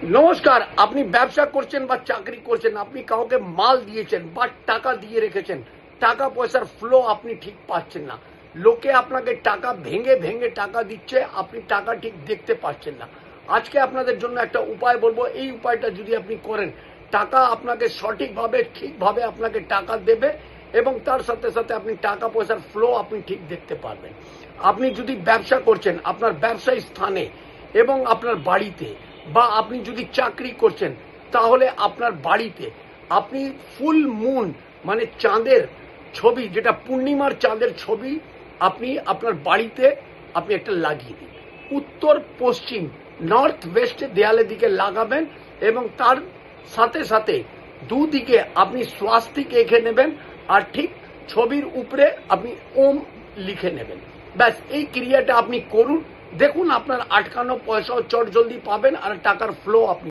নমস্কার। আপনি ব্যবসা করছেন বা চাকরি করছেন, আপনি কাউকে মাল দিয়েছেন বা টাকা দিয়ে রেখেছেন, টাকা পয়সার ফ্লো আপনি ঠিক পাচ্ছেন না। লোকে আপনাকে টাকা ভেঙে ভেঙে টাকা দিচ্ছে, আপনি টাকা ঠিক দেখতে পাচ্ছেন না। আজকে আপনাদের জন্য একটা উপায় বলবো, এই উপায়টা যদি আপনি করেন, টাকা আপনাকে সঠিকভাবে ঠিকভাবে আপনাকে টাকা দেবে এবং তার সাথে সাথে আপনি টাকা পয়সার ফ্লো আপনি ঠিক দেখতে পারবেন। আপনি যদি ব্যবসা করছেন, আপনার ব্যবসায়ী স্থানে এবং আপনার বাড়িতে, বা আপনি যদি চাকরি করছেন তাহলে আপনার বাড়িতে আপনি ফুল মুন মানে চাঁদের ছবি, যেটা পূর্ণিমার চাঁদের ছবি, আপনি আপনার বাড়িতে আপনি একটা লাগিয়ে দিন। উত্তর পশ্চিম নর্থ ওয়েস্ট দেয়ালের দিকে লাগাবেন এবং তার সাথে সাথে দুদিকে আপনি স্বাস্তিক এঁকে নেবেন আর ঠিক ছবির উপরে আপনি ওম লিখে নেবেন। ব্যাস, এই ক্রিয়াটা আপনি করুন, দেখুন আপনার আটকানো পয়সাও চট জলদি পাবেন আর টাকার ফ্লো আপনি